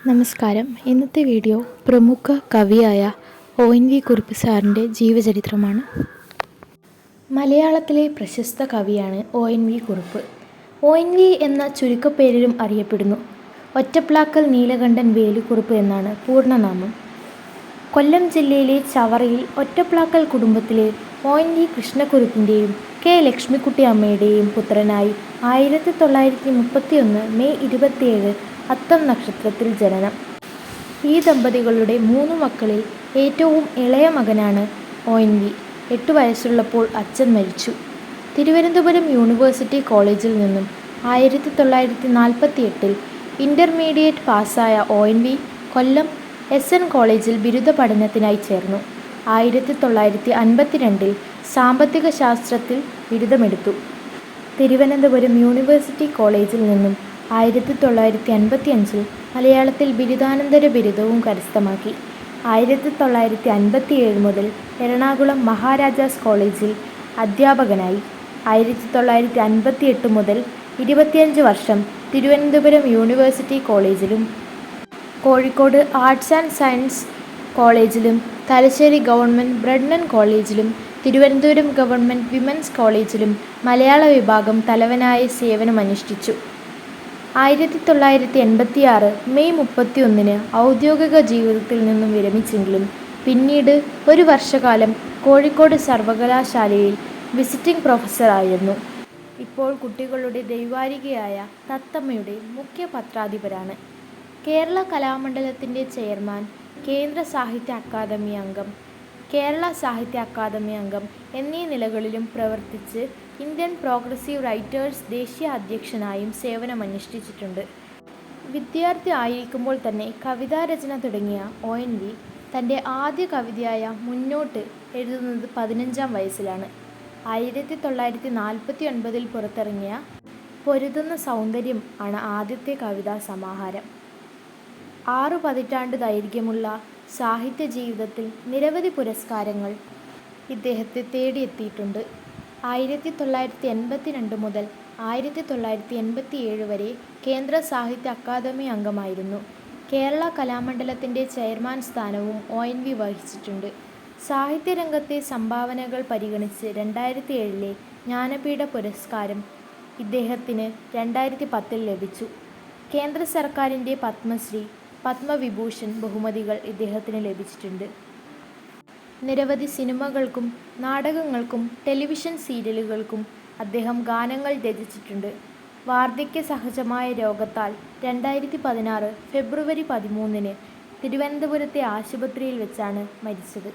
നമസ്കാരം. ഇന്നത്തെ വീഡിയോ പ്രമുഖ കവിയായ ONV കുറുപ്പ് സാറിൻ്റെ ജീവചരിത്രമാണ്. മലയാളത്തിലെ പ്രശസ്ത കവിയാണ് ONV കുറുപ്പ്. ONV എന്ന ചുരുക്കപ്പേരിലും അറിയപ്പെടുന്നു. ഒറ്റപ്ലാക്കൽ നീലകണ്ഠൻ വേലുക്കുറുപ്പ് എന്നാണ് പൂർണ്ണനാമം. കൊല്ലം ജില്ലയിലെ ചവറയിൽ ഒറ്റപ്ലാക്കൽ കുടുംബത്തിലെ ONV കൃഷ്ണക്കുറുപ്പിൻ്റെയും K ലക്ഷ്മിക്കുട്ടി അമ്മയുടെയും പുത്രനായി 1931 മെയ് 27 അത്തം നക്ഷത്രത്തിൽ ജനനം. ഈ ദമ്പതികളുടെ 3 മക്കളിൽ ഏറ്റവും ഇളയ മകനാണ് ONV. 8 വയസ്സുള്ളപ്പോൾ അച്ഛൻ മരിച്ചു. തിരുവനന്തപുരം യൂണിവേഴ്സിറ്റി കോളേജിൽ നിന്നും 1948 ഇൻ്റർമീഡിയറ്റ് പാസ്സായ ONV കൊല്ലം SN കോളേജിൽ ബിരുദ പഠനത്തിനായി ചേർന്നു. 1952 സാമ്പത്തിക ശാസ്ത്രത്തിൽ ബിരുദമെടുത്തു. തിരുവനന്തപുരം യൂണിവേഴ്സിറ്റി കോളേജിൽ നിന്നും 1955 മലയാളത്തിൽ ബിരുദാനന്തര ബിരുദവും കരസ്ഥമാക്കി. 1957 മുതൽ എറണാകുളം മഹാരാജാസ് കോളേജിൽ അധ്യാപകനായി. 1958 മുതൽ 25 വർഷം തിരുവനന്തപുരം യൂണിവേഴ്സിറ്റി കോളേജിലും കോഴിക്കോട് ആർട്സ് ആൻഡ് സയൻസ് കോളേജിലും തലശ്ശേരി ഗവൺമെൻറ് ബ്രണ്ണൻ കോളേജിലും തിരുവനന്തപുരം ഗവൺമെൻറ് വിമൻസ് കോളേജിലും മലയാള വിഭാഗം തലവനായി സേവനമനുഷ്ഠിച്ചു. 1986 മെയ് 31 ഔദ്യോഗിക ജീവിതത്തിൽ നിന്നും വിരമിച്ചെങ്കിലും പിന്നീട് ഒരു വർഷക്കാലം കോഴിക്കോട് സർവകലാശാലയിൽ വിസിറ്റിംഗ് പ്രൊഫസറായിരുന്നു. ഇപ്പോൾ കുട്ടികളുടെ ദൈവാരികയായ തത്തമ്മയുടെ മുഖ്യ പത്രാധിപരാണ്. കേരള കലാമണ്ഡലത്തിൻ്റെ ചെയർമാൻ, കേന്ദ്ര സാഹിത്യ അക്കാദമി അംഗം, കേരള സാഹിത്യ അക്കാദമി അംഗം എന്നീ നിലകളിലും പ്രവർത്തിച്ച് ഇന്ത്യൻ പ്രോഗ്രസീവ് റൈറ്റേഴ്സ് ദേശീയ അധ്യക്ഷനായും സേവനമനുഷ്ഠിച്ചിട്ടുണ്ട്. വിദ്യാർത്ഥി ആയിരിക്കുമ്പോൾ തന്നെ കവിതാരചന തുടങ്ങിയ ONV തൻ്റെ ആദ്യ കവിതയായ മുന്നോട്ട് എഴുതുന്നത് 15-ാം വയസ്സിലാണ്. 1949 പുറത്തിറങ്ങിയ പൊരുതുന്ന സൗന്ദര്യം ആണ് ആദ്യത്തെ കവിതാ സമാഹാരം. 6 പതിറ്റാണ്ട് ദൈർഘ്യമുള്ള സാഹിത്യ ജീവിതത്തിൽ നിരവധി പുരസ്കാരങ്ങൾ ഇദ്ദേഹത്തെ തേടിയെത്തിയിട്ടുണ്ട്. 1982 മുതൽ 1987 വരെ കേന്ദ്ര സാഹിത്യ അക്കാദമി അംഗമായിരുന്നു. കേരള കലാമണ്ഡലത്തിൻ്റെ ചെയർമാൻ സ്ഥാനവും ONV വഹിച്ചിട്ടുണ്ട്. സാഹിത്യരംഗത്തെ സംഭാവനകൾ പരിഗണിച്ച് 2007 ജ്ഞാനപീഠ പുരസ്കാരം ഇദ്ദേഹത്തിന് 2010 ലഭിച്ചു. കേന്ദ്ര സർക്കാരിൻ്റെ പത്മശ്രീ, പത്മവിഭൂഷൺ ബഹുമതികൾ ഇദ്ദേഹത്തിന് ലഭിച്ചിട്ടുണ്ട്. നിരവധി സിനിമകൾക്കും നാടകങ്ങൾക്കും ടെലിവിഷൻ സീരിയലുകൾക്കും അദ്ദേഹം ഗാനങ്ങൾ രചിച്ചിട്ടുണ്ട്. വാർദ്ധക്യ സഹജമായ രോഗത്താൽ 2016 ഫെബ്രുവരി 13 തിരുവനന്തപുരത്തെ ആശുപത്രിയിൽ വെച്ചാണ് മരിച്ചത്.